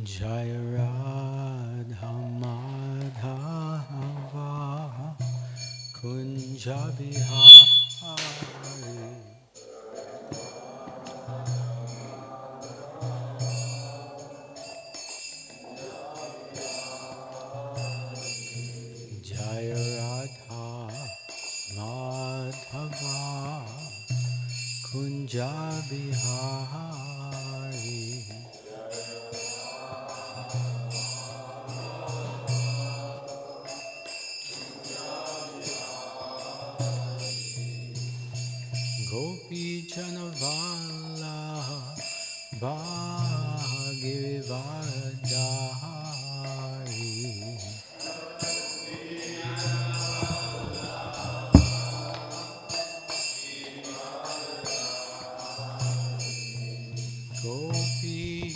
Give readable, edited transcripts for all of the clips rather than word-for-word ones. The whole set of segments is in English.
Jaya Radha Madhava Kunja Bihari Jaya Radha Madhava Kunja Bihari Gopi Janavala Bhagavardhari Gopi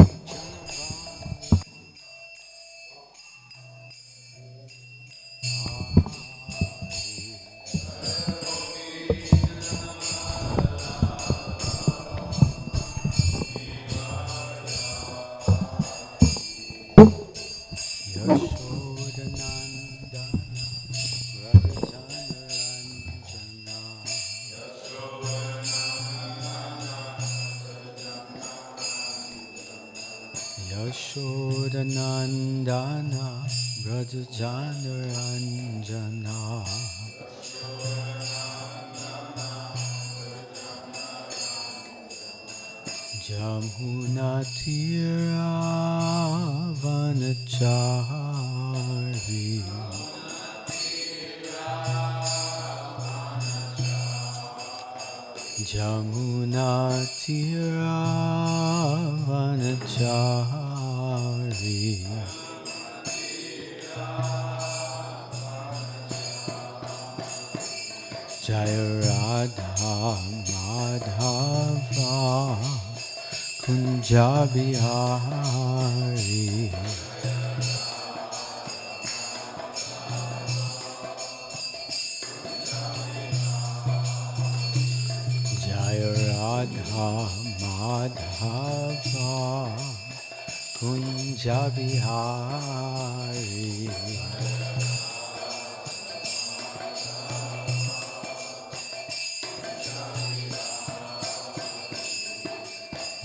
Yashodanandana Rajajanaranja Yashodanandana Rajajanaranja Jamuna Tira Vanachari Jamuna Tira Vanachari Jaya Radha Madhava Kunja Bihari Jaya Radha Madhava Kunja Bihari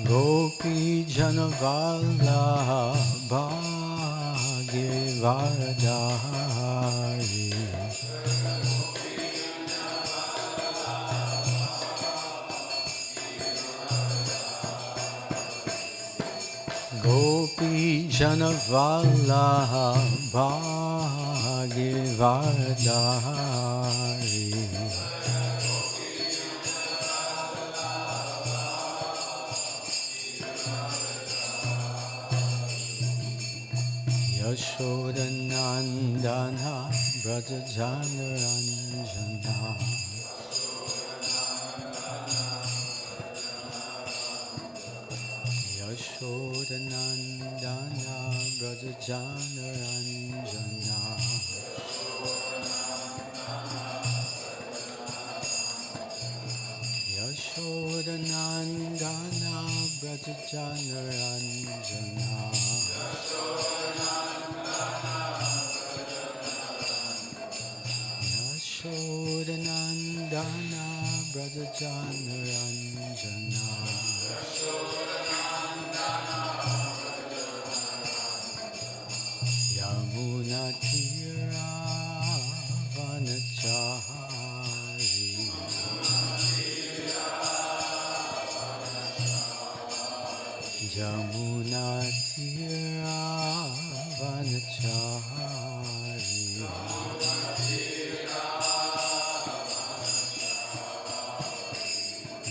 Gopi Janavala Bhagavardhari Gopi Janavala Bhagavardhari Yashodanandana Brajajanaranja Yashodanandana Brajajanaranja Yashodanandana Brajajanaranja Yashodanandana Brajajanaranja Yamuna Tira Vanachari Yamuna Tira Vanachari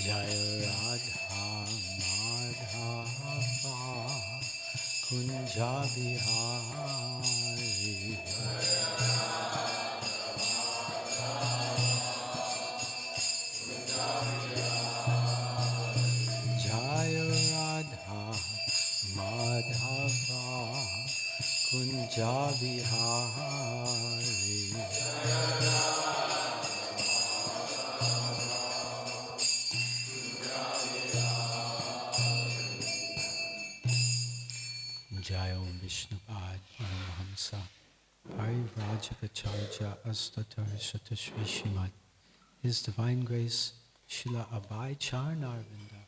Jaya Radha Madhava Kunja Bihari Jaya Radha Madhava Kunja Bihari Jai Om Paramahamsa Parivrajagacharya Astatar Shata Shri Srimad. His Divine Grace Srila Abhay Charnarvinda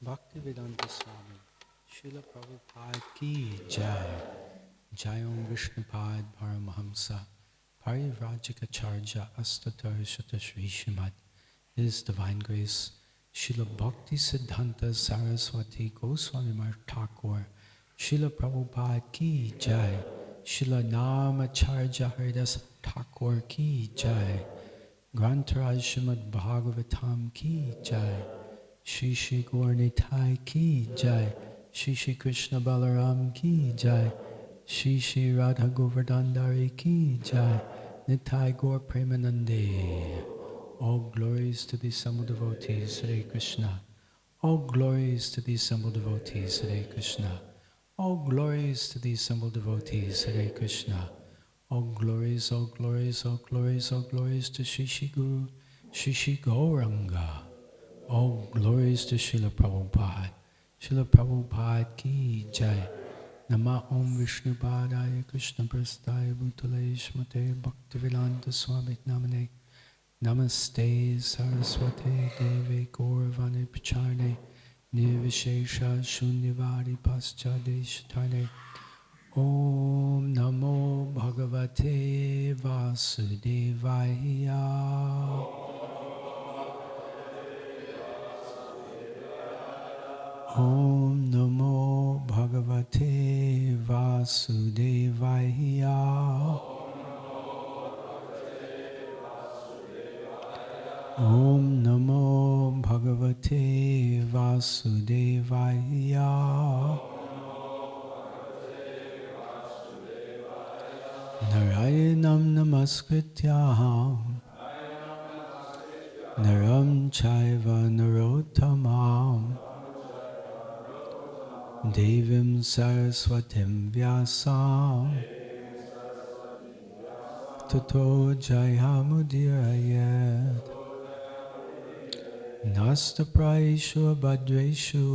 Bhaktivedanta Swami Srila Prabhupada Ki Jai Jayom Vishnupad Paramahamsa Parivrajagacharya Astatar Shata Shri Srimad. His Divine Grace Srila Bhakti Siddhanta Saraswati Goswami Maharaj Thakur Srila Prabhupada Ki Jai Srila Namacharya Haridas Thakur Ki Jai Grantaraj Srimad Bhagavatam Ki Jai Shri Shri Gaur Nitai Ki Jai Shri Shri Krishna Balaram Ki Jai Shri Shri Radha Govardhana Ki Jai Nitai Gaur Premanande. All glories to the assembled devotees, Hare Krishna. All glories to the assembled devotees, Hare Krishna. All glories to the assembled devotees, Hare Krishna. All glories, all glories, all glories, all glories to Shri Shri Guru, Shri Shri Gauranga. All glories to Srila Prabhupada. Srila Prabhupada Ki Jai. Nama Om Vishnu Padaya Krishna Prasthaya Bhutale Shmate Bhaktivedanta Swami Namane. Namaste Saraswate Deve Gauravani Pacharne Nirvishesha Shunyavari Paschade Shatane. Om Namo Bhagavate Vasudevaya. Om Namo Bhagavate Vasudevaya. Om Namo Bhagavate Vasudevaya. Narayanam Namaskrityam Naram Chaiva Narottamam Devim Saraswatim Vyasam Tato Jayamudirayat Nasta Praishu Abhadreshu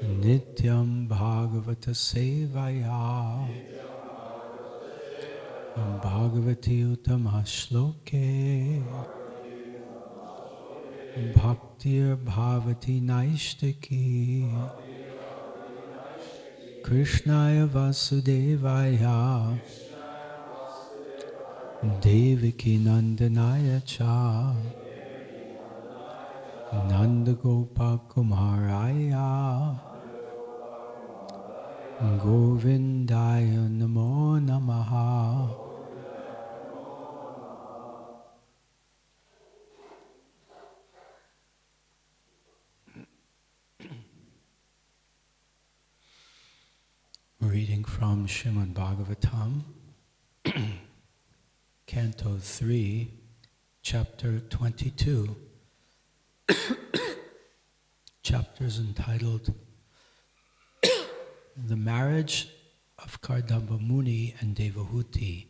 Nityam Bhagavata Sevaya Bhagavati Uttama Shloke Bhaktir Bhavati Naishtaki Krishnaya Vasudevaya Devaki Nandanaya Cha Nanda Gopa Kumaraya Govindaya Namo Namaha. Reading from Srimad Bhagavatam, Canto 3, Chapter 22. Chapter is entitled The Marriage of Kardama Muni and Devahuti.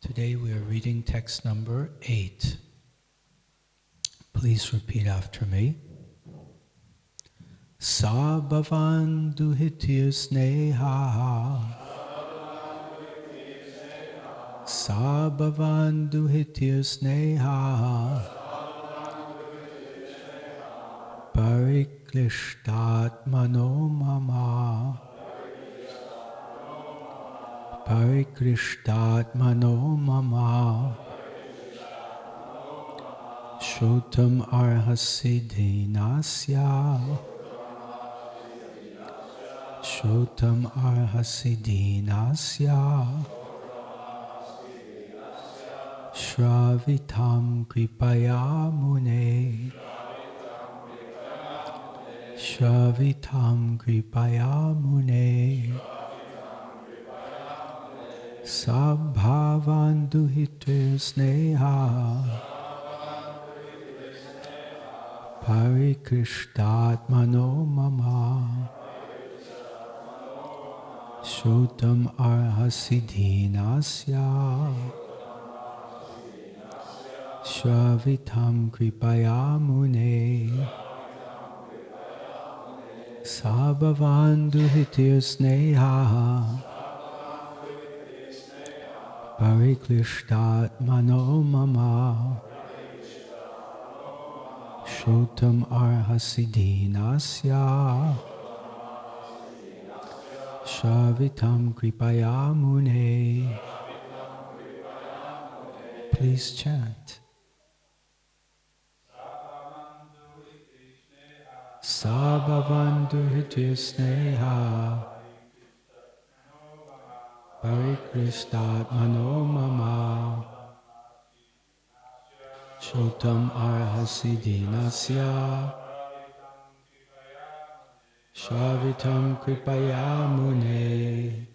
Today we are reading text number 8. Please repeat after me. Sa bhavan duhitir sneha. Sa bhavan duhitir sneha. Parikrishtatmano mama. Parikrishtatmano mama. Shrotam arhasi dinasya. Shrotam arhasi dinasya. Shravitam kripaya mune. Shravitam kripaya mune. Sabhavan duhitir sneha. Parikrishtatmano mama. Shrotam arhasi dinasya. Shravitam kripaya mune. Sabhavandu hitir sneha Pariklishtat mano mama Shrutam arhasi dinasya Shravitam kripaya mune. Please chant. Sabhavandu hitir sneha Parikrishtat mano mama Shrutam arhasi dinasya Shravitam kripaya mune.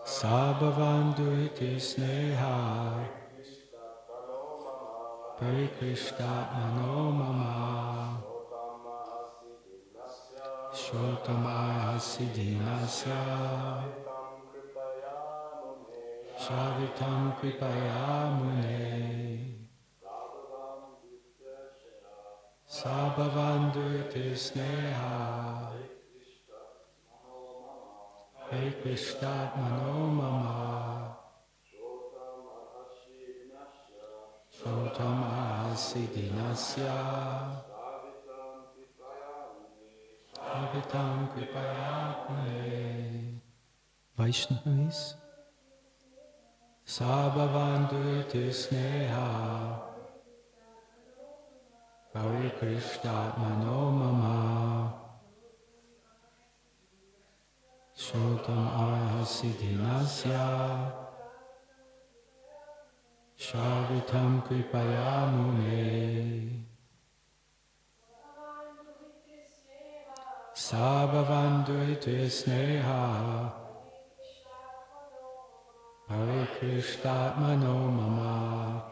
Sabhavandu iti sneha Parikrishtat mano mama Shrotam arhasi dinasya Shravitam kripaya mune. Sabhavandu iti sneha Parikrishtat mano mama Shrotam arhasi dinasya Shravitam kripaya mune. Vaishnavis. Sabhavandu iti sneha Parikrishtat mano mama Shrotam arhasi dinasya Shravitam kripaya mune. Sabhavandu iti sneha Parikrishtat mano mama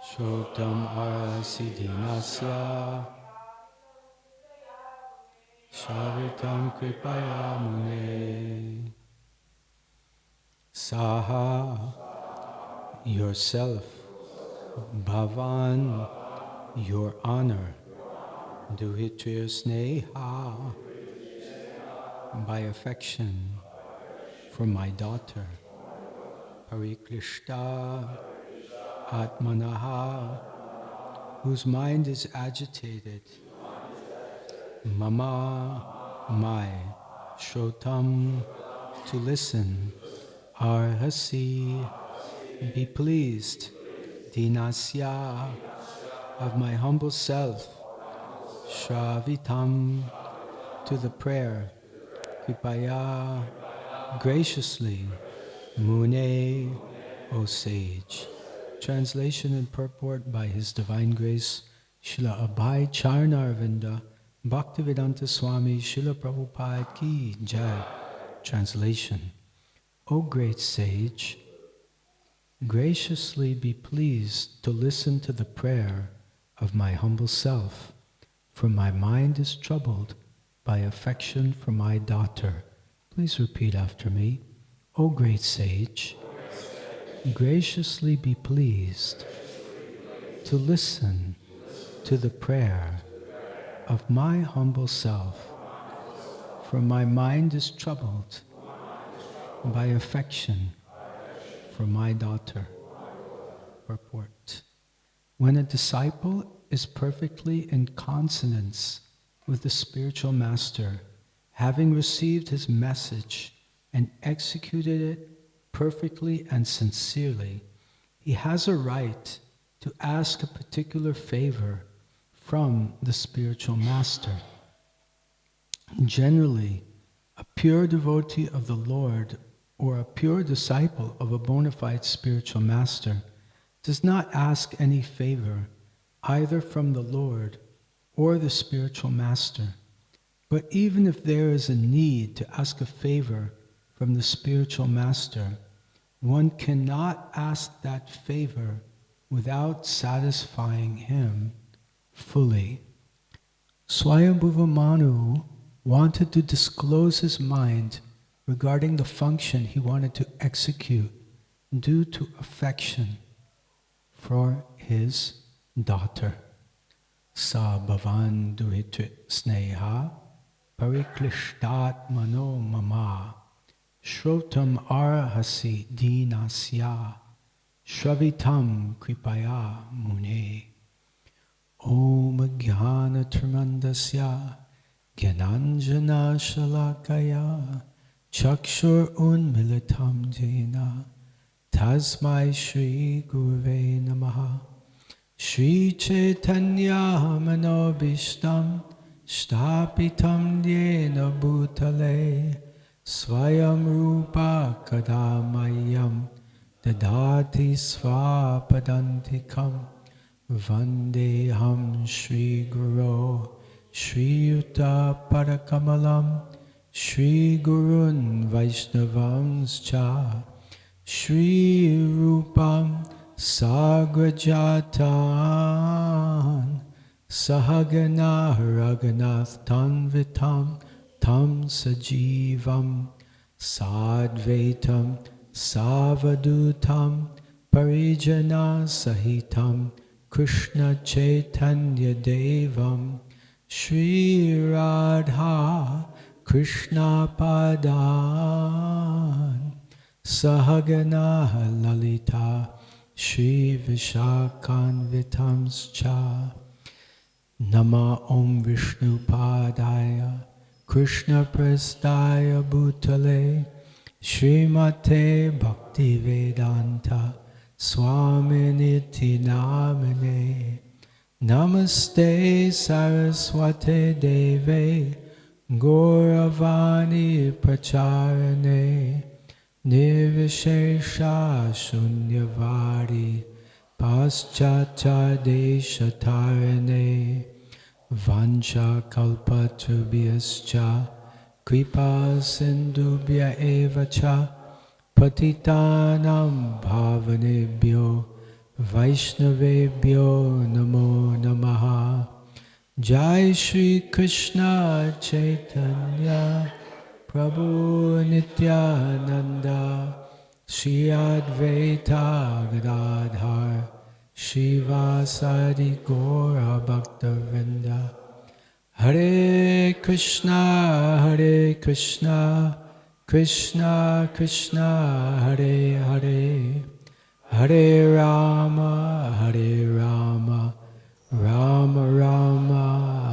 Shrotam arhasi dinasya Shravitam kripaya mune. Saha, yourself. Bhavan, your honor. Duhitya sneha, by affection for my daughter. Pariklishta Atmanaha, whose mind is agitated. Mama, my. Shrotam, to listen. Arhasi, be pleased. Dinasya, of my humble self. Shravitam, to the prayer. Kripaya, graciously. Mune, O sage. Translation and purport by His Divine Grace, Srila Abhay Charnarvinda, Bhaktivedanta Swami, Srila Prabhupada Ki Jai. Translation. O great sage, graciously be pleased to listen to the prayer of my humble self, for my mind is troubled by affection for my daughter. Please repeat after me. O great sage, graciously be pleased to listen to the prayer of my humble self, for my mind is troubled by affection for my daughter. Purport. When a disciple is perfectly in consonance with the spiritual master, having received his message and executed it perfectly and sincerely, he has a right to ask a particular favor from the spiritual master. Generally, a pure devotee of the Lord or a pure disciple of a bona fide spiritual master does not ask any favor either from the Lord or the spiritual master. But even if there is a need to ask a favor from the spiritual master, one cannot ask that favor without satisfying him fully. Swayambhuva Manu wanted to disclose his mind regarding the function he wanted to execute due to affection for his daughter. sa bhavan duhitrit sneha pariklishtat mano mama shrotam arhasi dinasya shravitam kripaya mune. Om Jnana Tramandasya Gyananjana Shalakaya Chakshur Unmilitam Jena Tasmai Shri Guruve Namaha. Shri Chaitanya Manobishtam Shtapitam Yena Bhutale Swayam Rupa Kadamayam Dadati Svapadantikam Vandeham Shri Guru Shri Yuta Parakamalam Shri Gurun Vaishnavamscha Shri Rupam Sagrajatan Sahagana Raghunath Tanvitam Tam Sajivam Sadvaitam Savadutam Parijana Sahitam Krishna Chaitanya Devam Shri Radha Krishna Padan Sahagana Lalita Shri Vishakhanvitamscha Nama Om Vishnu Padaya Krishna Prestaya Bhutale Srimate Bhaktivedanta Swami Niti Namane Namaste Saraswate Deve Gauravani Pracharane Nirvishesha Shunyavadi Paschatya Deshatarane Vancha Kalpatrubhyascha Kripa Sindhubhya Evacha Patitanam Bhavanebhyo Vaishnavebhyo Namo Namaha. Jai Shri Krishna Chaitanya Prabhu Nityananda Shri Advaita Gadadhar Shivasadi Gaura Bhaktavinda. Hare Krishna Krishna Krishna Hare Hare Hare Rama Rama Rama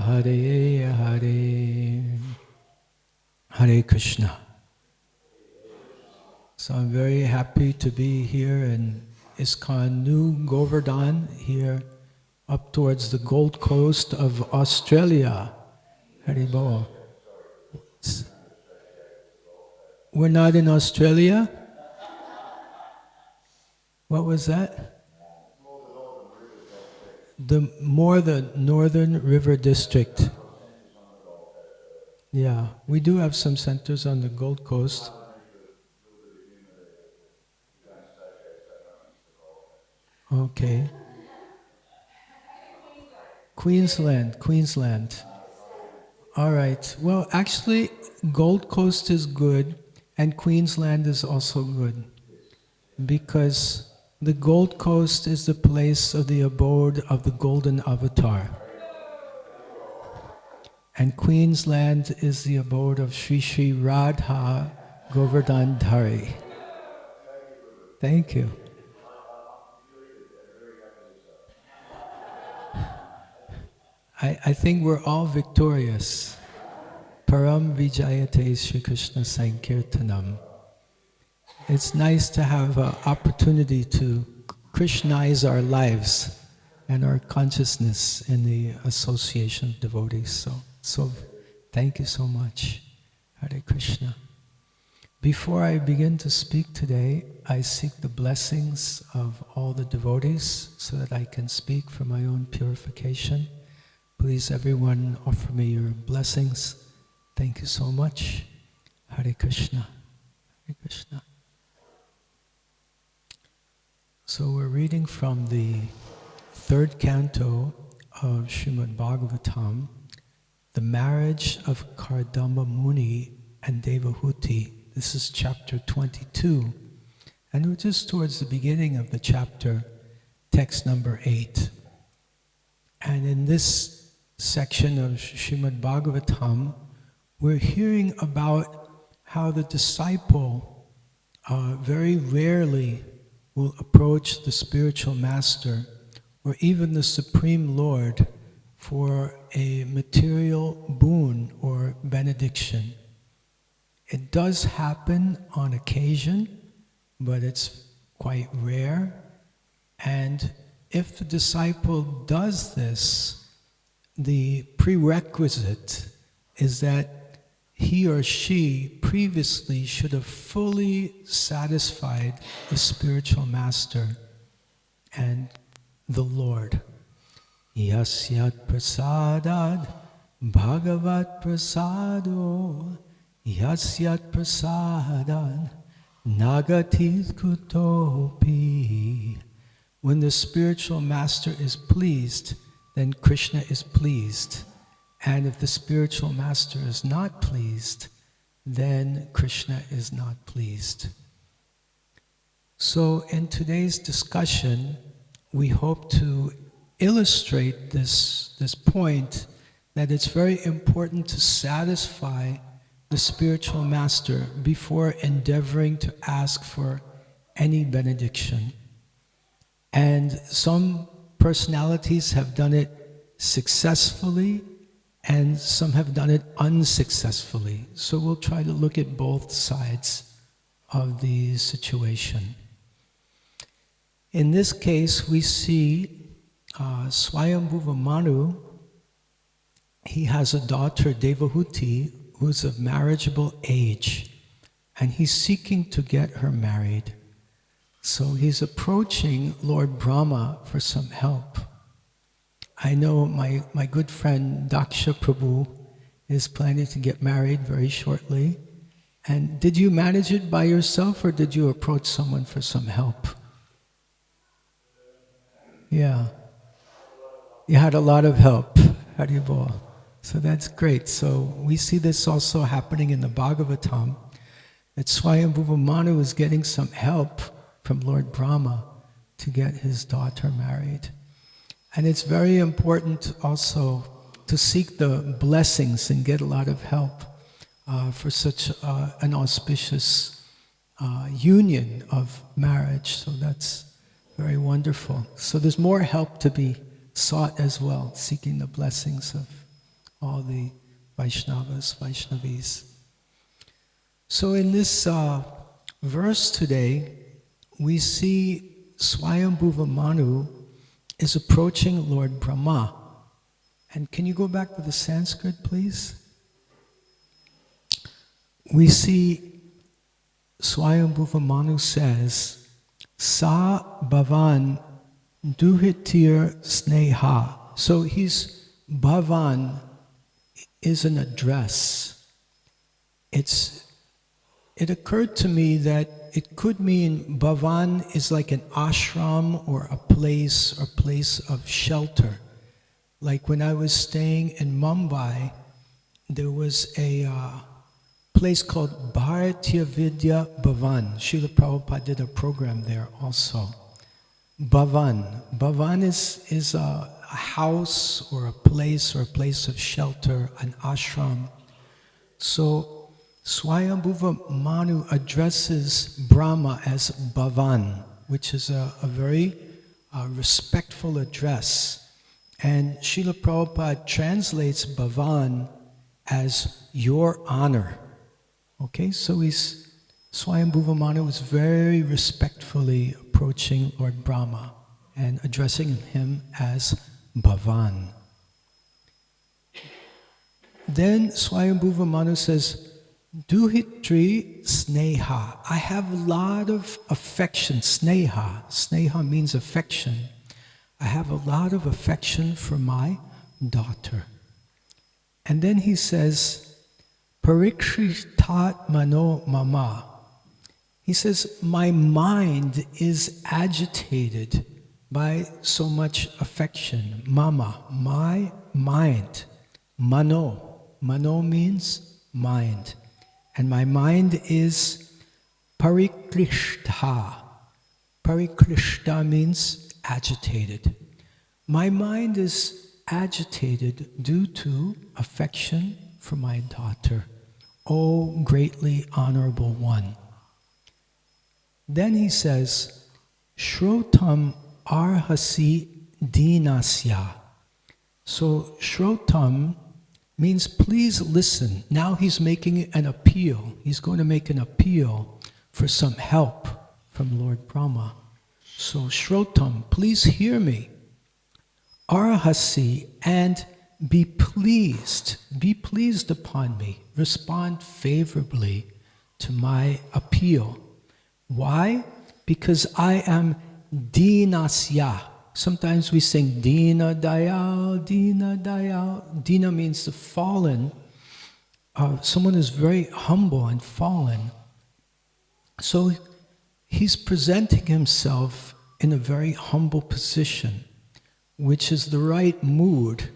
Hare Hare. Hare Krishna. So I'm very happy to be here in ISKCON New Govardhana, here up towards the Gold Coast of Australia. Haribol. We're not in Australia? What was that? The Northern River District. Yeah, we do have some centers on the Gold Coast. Okay. Queensland. All right. Well, actually, Gold Coast is good, and Queensland is also good, because the Gold Coast is the place of the abode of the Golden Avatar. And Queensland is the abode of Sri Sri Radha Govardhan Dhari. Thank you. I think we're all victorious. Param Vijayate Shri Krishna Sankirtanam. It's nice to have an opportunity to Krishnaize our lives and our consciousness in the association of devotees. So thank you so much. Hare Krishna. Before I begin to speak today, I seek the blessings of all the devotees so that I can speak for my own purification. Please, everyone, offer me your blessings. Thank you so much. Hare Krishna. Hare Krishna. So we're reading from the third canto of Srimad Bhagavatam, the marriage of Kardama Muni and Devahuti. This is chapter 22. And we're just towards the beginning of the chapter, text number 8. And in this section of Srimad Bhagavatam, we're hearing about how the disciple very rarely will approach the spiritual master or even the Supreme Lord for a material boon or benediction. It does happen on occasion, but it's quite rare. And if the disciple does this, the prerequisite is that he or she previously should have fully satisfied the spiritual master and the Lord. Yasyat prasadad bhagavat prasado yasyat prasadad nagatit kutopi. When the spiritual master is pleased, then Krishna is pleased. And if the spiritual master is not pleased, then Krishna is not pleased. So in today's discussion, we hope to illustrate this point that it's very important to satisfy the spiritual master before endeavoring to ask for any benediction. And some personalities have done it successfully, and some have done it unsuccessfully. So we'll try to look at both sides of the situation. In this case, we see Swayambhuva Manu. He has a daughter, Devahuti, who's of marriageable age, and he's seeking to get her married. So he's approaching Lord Brahma for some help. I know my good friend Daksha Prabhu is planning to get married very shortly. And did you manage it by yourself, or did you approach someone for some help? Yeah. You had a lot of help. Haribol. So that's great. So we see this also happening in the Bhagavatam, that Swayambhuva Manu is getting some help from Lord Brahma to get his daughter married. And it's very important also to seek the blessings and get a lot of help for such an auspicious union of marriage. So that's very wonderful. So there's more help to be sought as well, seeking the blessings of all the Vaishnavas, Vaishnavis. So in this verse today, we see Swayambhuva Manu is approaching Lord Brahma. And can you go back to the Sanskrit, please? We see Swayambhuva Manu says, Sa Bhavan Duhitir Sneha. So Bhavan is an address. It occurred to me that it could mean Bhavan is like an ashram or a place of shelter. Like when I was staying in Mumbai, there was a place called Bharatiya Vidya Bhavan. Srila Prabhupada did a program there also. Bhavan. Bhavan is a house or a place of shelter, an ashram. So Swayambhuva Manu addresses Brahma as Bhavan, which is a very respectful address. And Srila Prabhupada translates Bhavan as your honor. Okay, so Swayambhuva Manu is very respectfully approaching Lord Brahma and addressing him as Bhavan. Then Swayambhuva Manu says, Duhitri Sneha. I have a lot of affection. Sneha. Sneha means affection. I have a lot of affection for my daughter. And then he says, Parikshitat Mano Mama. He says, my mind is agitated by so much affection. Mama, my mind. Mano. Mano means mind. And my mind is pariklishta. Pariklishta means agitated. My mind is agitated due to affection for my daughter, O greatly honorable one. Then he says, Shrotam arhasi dinasya. So Shrotam means please listen. Now he's making an appeal. He's going to make an appeal for some help from Lord Brahma. So Shrotam, please hear me. Arhasi, and be pleased upon me. Respond favorably to my appeal. Why? Because I am dinasya. Sometimes we sing Dina Dayal, Dina Dayal. Dina means the fallen. Someone is very humble and fallen. So he's presenting himself in a very humble position, which is the right mood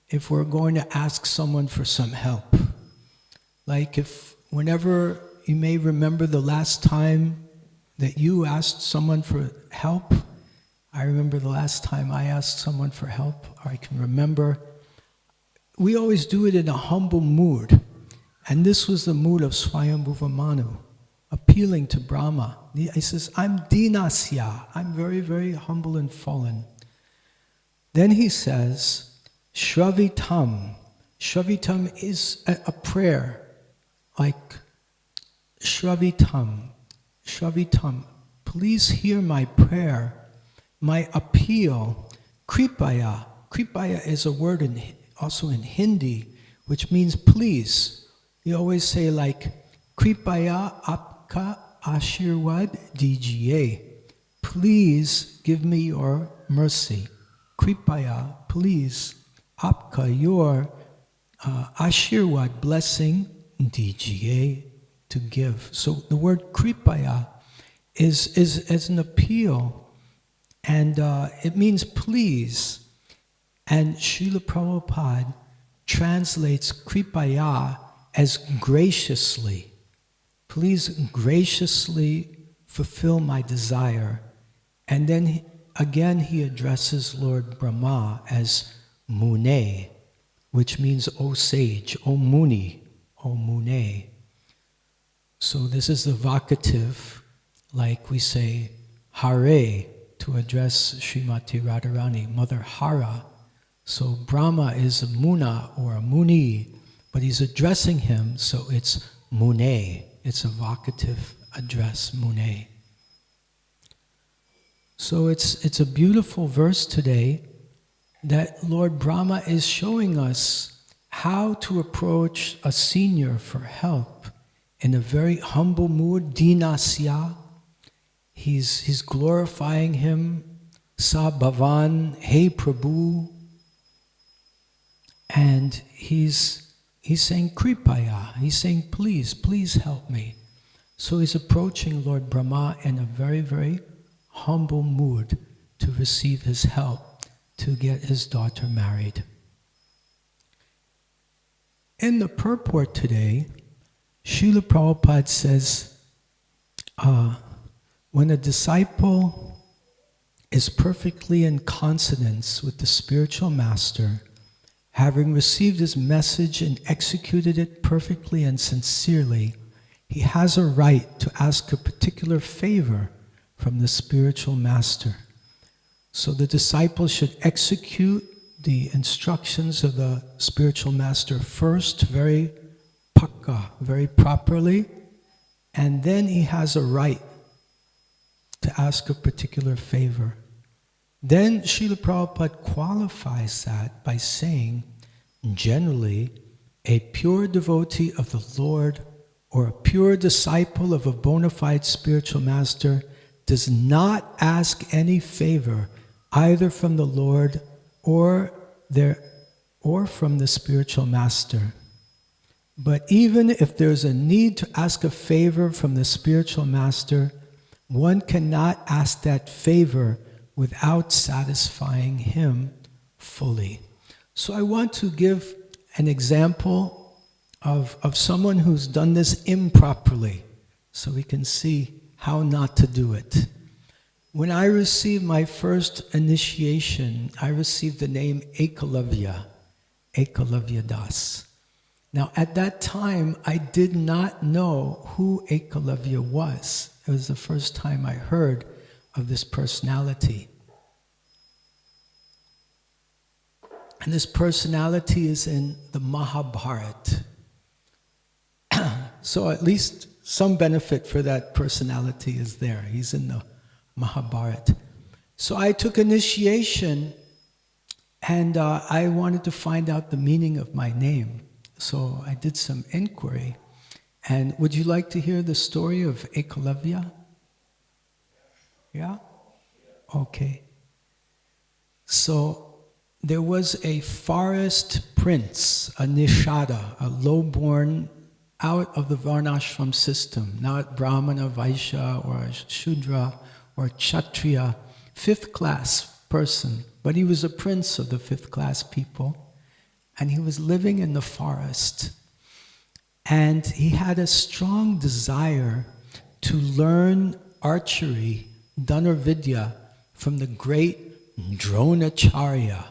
if we're going to ask someone for some help. Like whenever you may remember the last time that you asked someone for help. I remember the last time I asked someone for help, or I can remember. We always do it in a humble mood. And this was the mood of Swayambhuva Manu, appealing to Brahma. He says, I'm dinasya. I'm very, very humble and fallen. Then he says, Shravitam. Shravitam is a prayer, like Shravitam. Shravitam, please hear my prayer, my appeal. Kripaya. Kripaya is a word also in Hindi, which means please. You always say like, Kripaya apka ashirwad dijiye. Please give me your mercy. Kripaya, please. Apka, your ashirwad, blessing, dijiye, to give. So the word kripaya is an appeal, and it means please. And Srila Prabhupada translates kripaya as graciously. Please graciously fulfill my desire. And then again he addresses Lord Brahma as Mune, which means O sage, O Muni, O Mune. So this is the vocative, like we say Hare to address Srimati Radharani, Mother Hara. So Brahma is a Muna or a Muni, but he's addressing him, so it's Mune. It's a vocative address, Mune. So it's a beautiful verse today that Lord Brahma is showing us how to approach a senior for help in a very humble mood, dinasya. He's glorifying him, Sa Bhavan, Hey Prabhu, and he's saying kripaya. He's saying please help me. So he's approaching Lord Brahma in a very, very humble mood to receive his help to get his daughter married. In the purport today, Srila Prabhupada says, when a disciple is perfectly in consonance with the spiritual master, having received his message and executed it perfectly and sincerely, he has a right to ask a particular favor from the spiritual master. So the disciple should execute the instructions of the spiritual master first, very pakka, very properly, and then he has a right to ask a particular favor. Then Srila Prabhupada qualifies that by saying, generally, a pure devotee of the Lord or a pure disciple of a bona fide spiritual master does not ask any favor either from the Lord or from the spiritual master. But even if there's a need to ask a favor from the spiritual master, one cannot ask that favor without satisfying him fully. So I want to give an example of someone who's done this improperly, so we can see how not to do it. When I received my first initiation, I received the name Ekalavya Das. Now, at that time, I did not know who Ekalavya was. It was the first time I heard of this personality. And this personality is in the Mahabharata. So at least some benefit for that personality is there. He's in the Mahabharata. So I took initiation, and I wanted to find out the meaning of my name. So I did some inquiry. And would you like to hear the story of Ekalavya? Yeah? Okay. So there was a forest prince, a Nishada, a low-born, out of the Varnashram system, not Brahmana, Vaishya, or Shudra, or Kshatriya, fifth-class person. But he was a prince of the fifth-class people. And he was living in the forest. And he had a strong desire to learn archery, Dhanurvidya, from the great Dronacharya,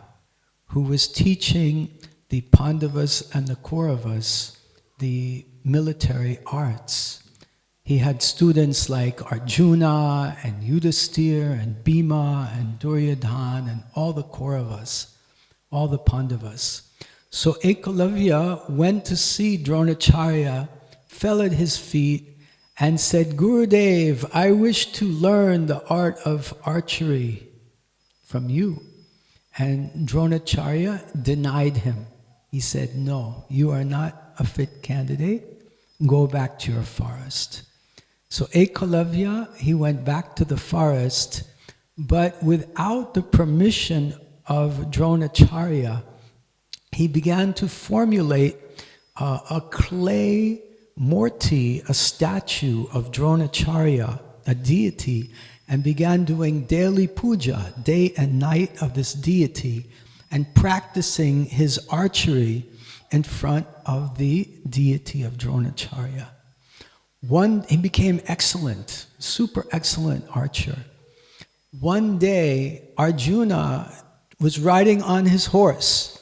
who was teaching the Pandavas and the Kauravas the military arts. He had students like Arjuna and Yudhisthira and Bhima and Duryodhana and all the Kauravas, all the Pandavas. So Ekalavya went to see Dronacharya, fell at his feet, and said, Gurudev, I wish to learn the art of archery from you. And Dronacharya denied him. He said, no, you are not a fit candidate. Go back to your forest. So Ekalavya, he went back to the forest, but without the permission of Dronacharya, he began to formulate a clay murti, a statue of Dronacharya, a deity, and began doing daily puja, day and night of this deity, and practicing his archery in front of the deity of Dronacharya. He became excellent, super excellent archer. One day, Arjuna was riding on his horse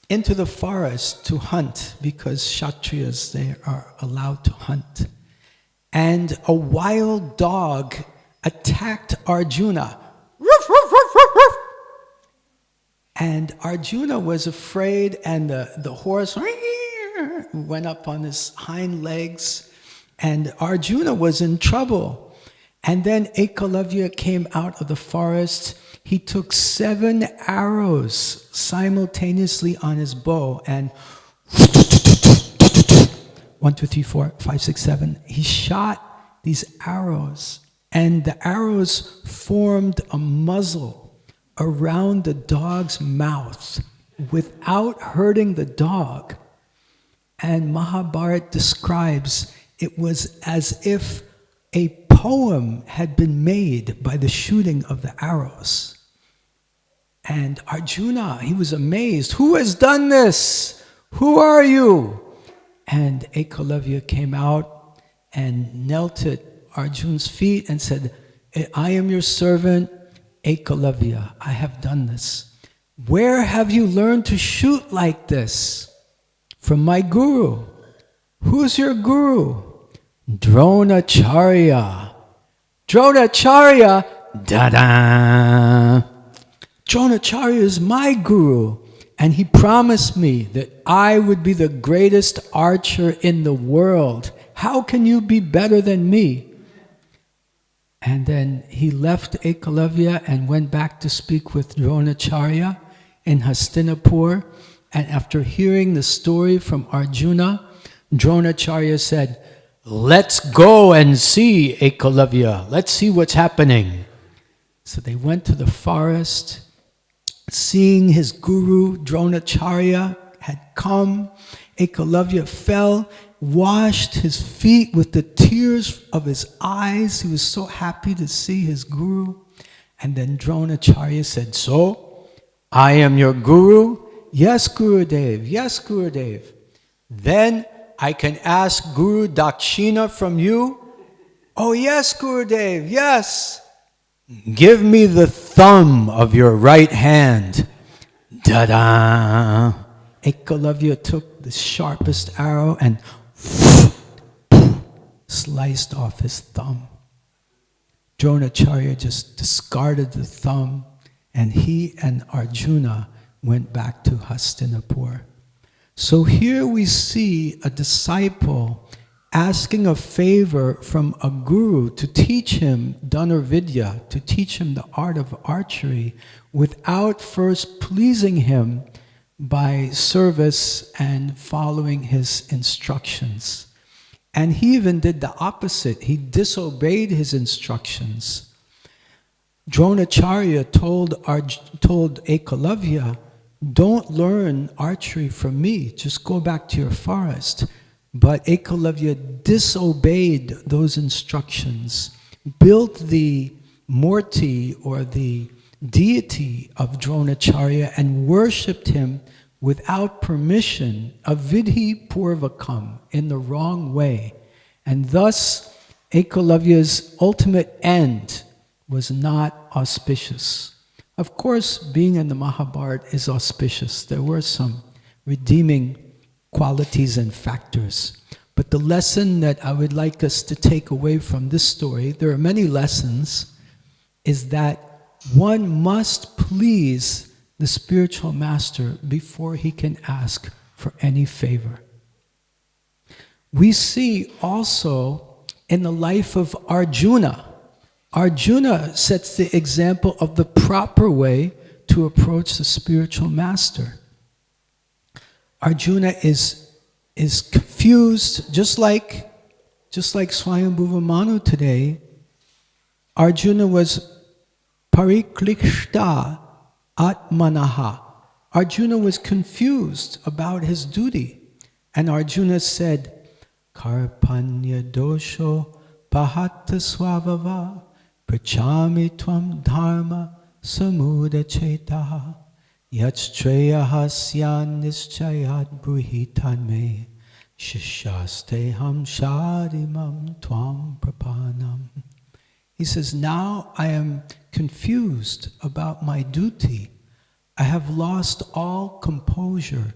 into the forest to hunt, because Kshatriyas, they are allowed to hunt. And a wild dog attacked Arjuna. Ruff, ruff, ruff, ruff, ruff. And Arjuna was afraid, and the horse went up on his hind legs, and Arjuna was in trouble. And then Ekalavya came out of the forest. He took 7 arrows simultaneously on his bow, and 1, 2, 3, 4, 5, 6, 7. He shot these arrows, and the arrows formed a muzzle around the dog's mouth without hurting the dog. And Mahabharata describes it was as if a poem had been made by the shooting of the arrows. And Arjuna, he was amazed. Who has done this? Who are you? And Ekalavya came out and knelt at Arjuna's feet and said, I am your servant, Ekalavya. I have done this. Where have you learned to shoot like this? From my guru. Who's your guru? Dronacharya. Dronacharya, da-da! Dronacharya is my guru, and he promised me that I would be the greatest archer in the world. How can you be better than me? And then he left Ekalavya and went back to speak with Dronacharya in Hastinapur. And after hearing the story from Arjuna, Dronacharya said, let's go and see Ekalavya. Let's see what's happening. So they went to the forest. Seeing his guru, Dronacharya, had come, Ekalavya fell, washed his feet with the tears of his eyes. He was so happy to see his guru. And then Dronacharya said, so, I am your guru? Yes, Gurudev. Yes, Gurudev. Then I can ask Guru Dakshina from you? Oh, yes, Gurudev. Yes. Give me the thumb of your right hand. Da-da! Ekalavya took the sharpest arrow and sliced off his thumb. Dronacharya just discarded the thumb, and he and Arjuna went back to Hastinapur. So here we see a disciple asking a favor from a guru to teach him Dhanurvidya, to teach him the art of archery, without first pleasing him by service and following his instructions. And he even did the opposite. He disobeyed his instructions. Dronacharya told Ekalavya, don't learn archery from me, just go back to your forest. But Ekalavya disobeyed those instructions, built the Murti or the deity of Dronacharya and worshipped him without permission, avidhi purvakam, in the wrong way. And thus, Ekalavya's ultimate end was not auspicious. Of course, being in the Mahabharata is auspicious. There were some redeeming qualities and factors. But the lesson that I would like us to take away from this story, there are many lessons, is that one must please the spiritual master before he can ask for any favor. We see also in the life of Arjuna. Arjuna sets the example of the proper way to approach the spiritual master. Arjuna is confused, just like Swayambhuva Manu today. Arjuna was pariklishta atmanaha. Arjuna was confused about his duty. And Arjuna said, Karpanya dosho pahatta swavava prachami tvam dharma samuda chetaha yachstreya hasyan nischayat bruhitan me shishasteham sharimam tvam prapanam. He says, now I am confused about my duty. I have lost all composure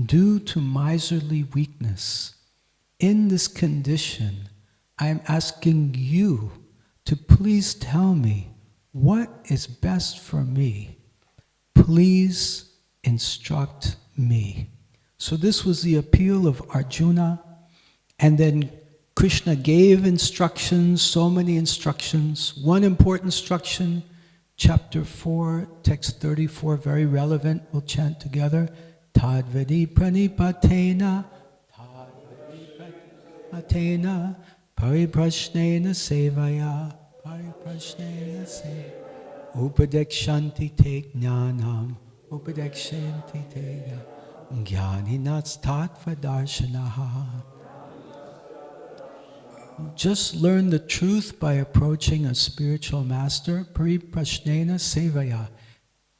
due to miserly weakness. In this condition, I am asking you to please tell me what is best for me. Please instruct me. So this was the appeal of Arjuna, and then Krishna gave instructions, so many instructions. One important instruction, chapter 4, text 34, very relevant. We'll chant together. Tadvadi pranipatena, Atena, pariprashnena sevaya, pariprashnena sevaya, upadekshanti te jnanam, upadekshanti te jnanam, tattva darshanaha. Just learn the truth by approaching a spiritual master. Pariprashnena sevaya.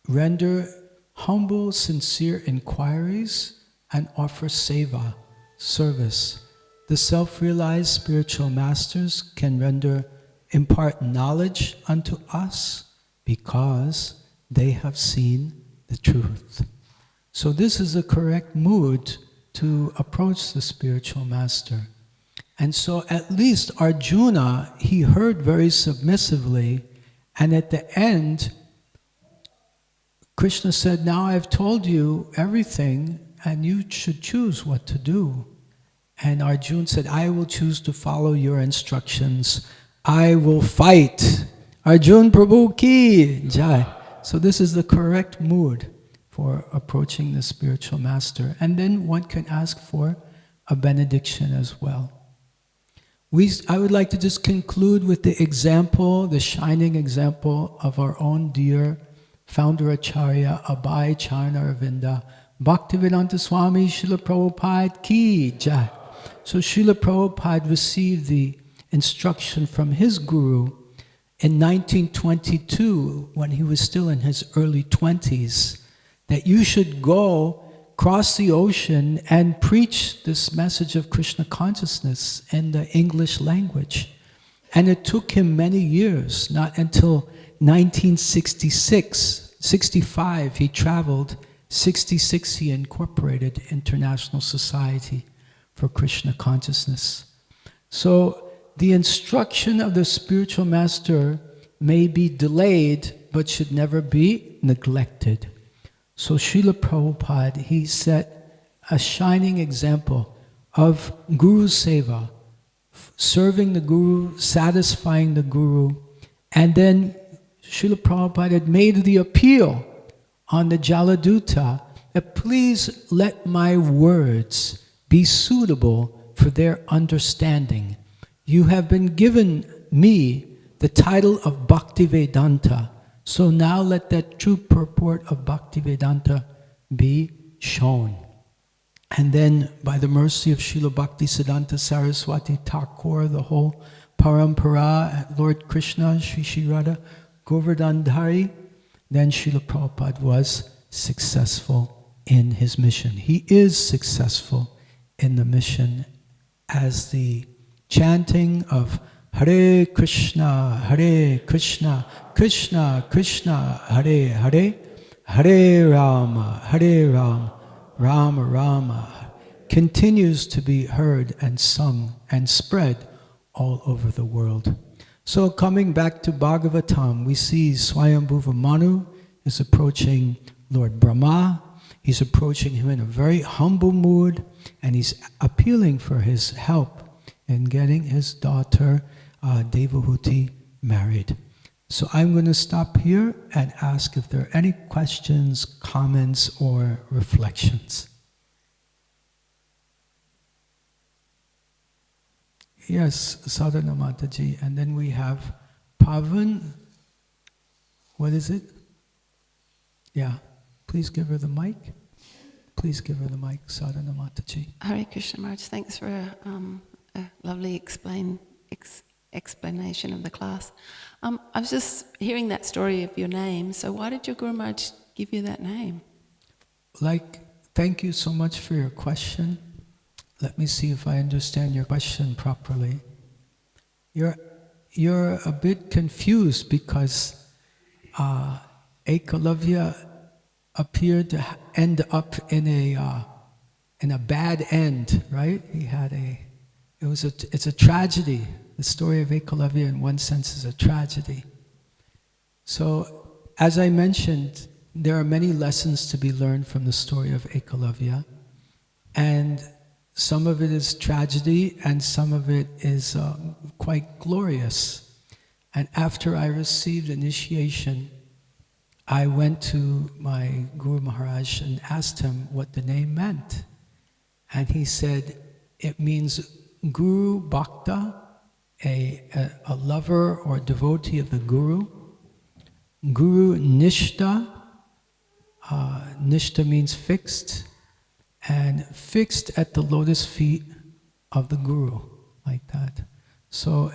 Render humble, sincere inquiries and offer seva, service. The self-realized spiritual masters can impart knowledge unto us because they have seen the truth. So this is the correct mood to approach the spiritual master. And so at least Arjuna, he heard very submissively, and at the end, Krishna said, now I've told you everything, and you should choose what to do. And Arjuna said, I will choose to follow your instructions. I will fight. Arjuna Prabhu ki jai. So this is the correct mood for approaching the spiritual master. And then one can ask for a benediction as well. I would like to just conclude with the example, the shining example of our own dear founder Acharya, Abhay Charanavinda, Bhaktivedanta Swami Srila Prabhupada ki jai. So Srila Prabhupada received the instruction from his guru in 1922, when he was still in his early 20s, that you should go cross the ocean and preach this message of Krishna consciousness in the English language. And it took him many years, not until 65, he traveled. 66, he incorporated International Society for Krishna Consciousness. So the instruction of the spiritual master may be delayed, but should never be neglected. So Srila Prabhupada, he set a shining example of Guru Seva, serving the Guru, satisfying the Guru. And then Srila Prabhupada had made the appeal on the Jaladuta that please let my words be suitable for their understanding. You have been given me the title of Bhaktivedanta, so now let that true purport of Bhaktivedanta be shown. And then, by the mercy of Srila Bhaktisiddhanta Saraswati Thakur, the whole parampara, Lord Krishna, Sri Radha, Govardhana, then Srila Prabhupada was successful in his mission. He is successful in the mission as the chanting of Hare Krishna, Krishna Krishna, Hare Hare, Hare Rama, Rama Rama, continues to be heard and sung and spread all over the world. So coming back to Bhagavatam, we see Swayambhuva Manu is approaching Lord Brahma. He's approaching him in a very humble mood, and he's appealing for his help in getting his daughter Devahuti married. So I'm going to stop here and ask if there are any questions, comments, or reflections. Yes, Sadhana Mataji. And then we have Pavan. What is it? Yeah. Please give her the mic. Please give her the mic, Sadhana Mataji. Hare Krishna Maharaj, thanks for a lovely explanation of the class. I was just hearing that story of your name, so why did your Guru Maharaj give you that name? Thank you so much for your question. Let me see if I understand your question properly. You're a bit confused because Ekalavya appeared to end up in a bad end, right? It's a tragedy. The story of Ekalavya in one sense is a tragedy. So, as I mentioned, there are many lessons to be learned from the story of Ekalavya, and some of it is tragedy and some of it is quite glorious. And after I received initiation, I went to my Guru Maharaj and asked him what the name meant. And he said, it means Guru Bhakta, a lover or devotee of the Guru. Guru Nishta, Nishta means fixed, and fixed at the lotus feet of the Guru, like that. So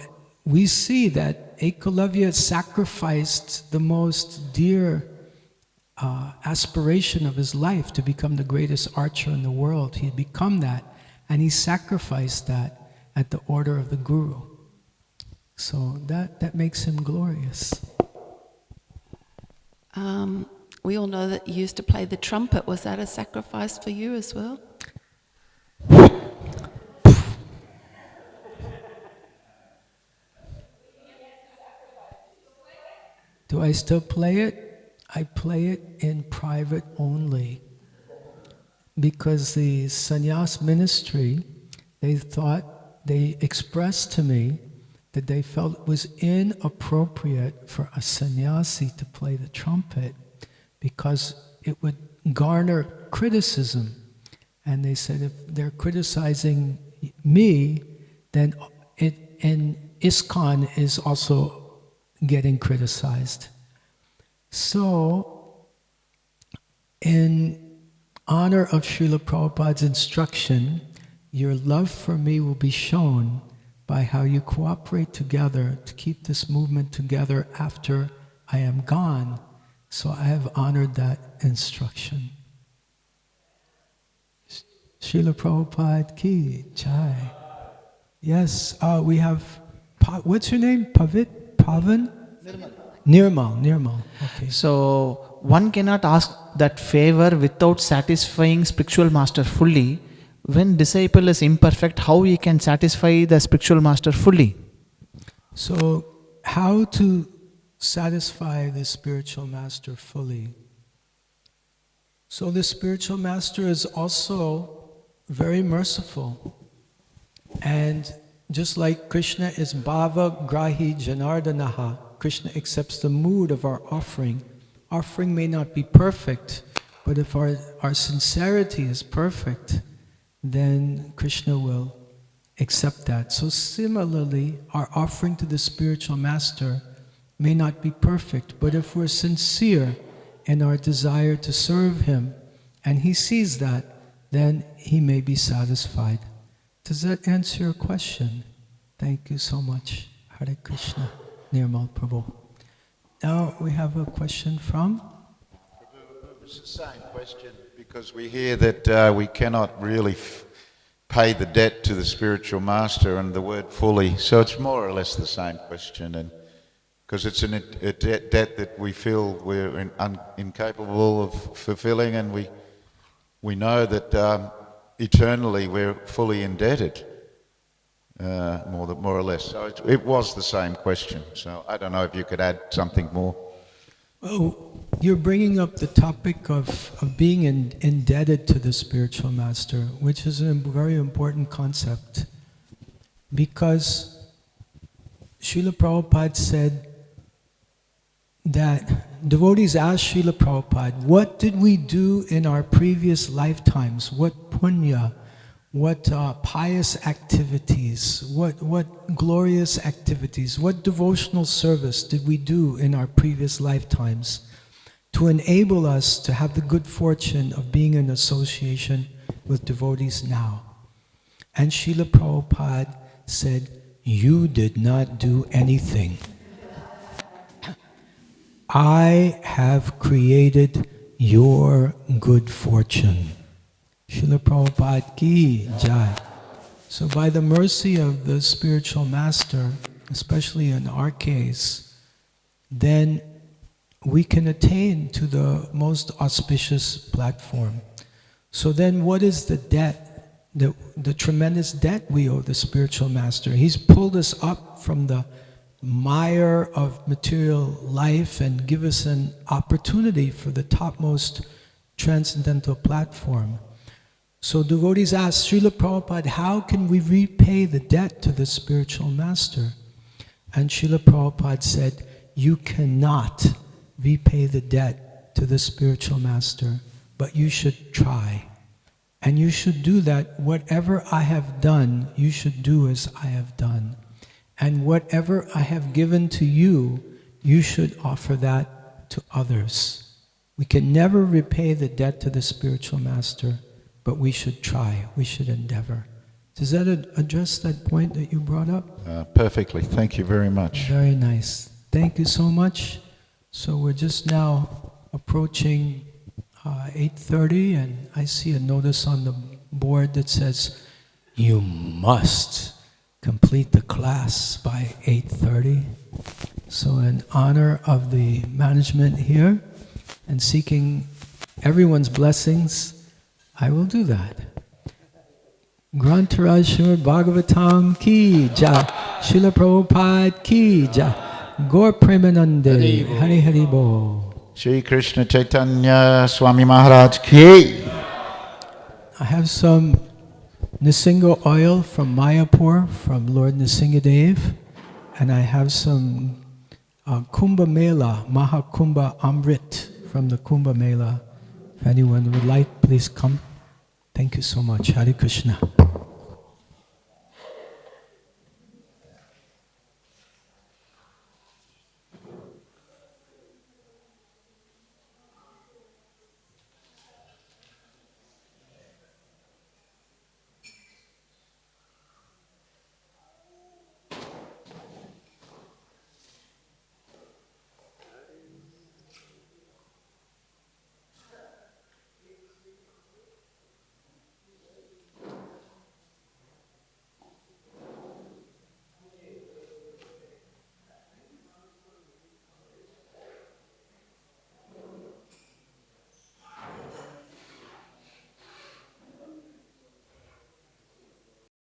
we see that Ekalavya sacrificed the most dear aspiration of his life to become the greatest archer in the world. He had become that, and he sacrificed that at the order of the Guru. So that makes him glorious. We all know that you used to play the trumpet. Was that a sacrifice for you as well? Do I still play it? I play it in private only. Because the sannyas ministry, they expressed to me that they felt it was inappropriate for a sannyasi to play the trumpet because it would garner criticism. And they said if they're criticizing me, then ISKCON is also getting criticized. So, in honor of Srila Prabhupada's instruction, your love for me will be shown by how you cooperate together to keep this movement together after I am gone. So I have honored that instruction. Srila Prabhupada ki jai. Yes, we have, what's your name? Pavan? Nirmal. Okay. So one cannot ask that favor without satisfying spiritual master fully. When disciple is imperfect, how he can satisfy the spiritual master fully? So, how to satisfy the spiritual master fully? So the spiritual master is also very merciful. And just like Krishna is Bhava Grahi Janardanaha, Krishna accepts the mood of our offering. Offering may not be perfect, but if our sincerity is perfect, then Krishna will accept that. So similarly, our offering to the spiritual master may not be perfect, but if we're sincere in our desire to serve him, and he sees that, then he may be satisfied. Does that answer your question? Thank you so much. Hare Krishna. Nirmal Prabhu. Now we have a question from? It's the same question, because we hear that we cannot really pay the debt to the spiritual master, and the word fully. So it's more or less the same question, and because it's a debt that we feel we're incapable of fulfilling, and we know that eternally we're fully indebted, more or less. So it was the same question. So I don't know if you could add something more. Oh, you're bringing up the topic of being indebted to the spiritual master, which is a very important concept, because Srila Prabhupada said that devotees asked Srila Prabhupada, what did we do in our previous lifetimes? What punya, what pious activities, what glorious activities, what devotional service did we do in our previous lifetimes to enable us to have the good fortune of being in association with devotees now? And Srila Prabhupada said, you did not do anything. I have created your good fortune. Srila Prabhupada ki jai. So by the mercy of the spiritual master, especially in our case, then we can attain to the most auspicious platform. So then what is the debt, the tremendous debt we owe the spiritual master? He's pulled us up from the mire of material life and give us an opportunity for the topmost transcendental platform. So devotees ask Srila Prabhupada, how can we repay the debt to the spiritual master? And Srila Prabhupada said, you cannot repay the debt to the spiritual master, but you should try. And you should do that. Whatever I have done, you should do as I have done. And whatever I have given to you, you should offer that to others. We can never repay the debt to the spiritual master, but we should try, we should endeavor. Does that address that point that you brought up? Perfectly. Thank you very much. Very nice. Thank you so much. So we're just now approaching 8:30, and I see a notice on the board that says, you must complete the class by 8:30. So in honor of the management here and seeking everyone's blessings, I will do that. Grantaraj Srimad Bhagavatam ki jai, Srila Prabhupada ki jai, Gaur Premanande, Hari Hari Bo. Shri Krishna Chaitanya Swami Maharaj ki. I have some Nisinga oil from Mayapur, from Lord Nisingadev, and I have some Kumbh Mela, Mahakumbha Amrit from the Kumbh Mela. If anyone would like, please come. Thank you so much. Hare Krishna.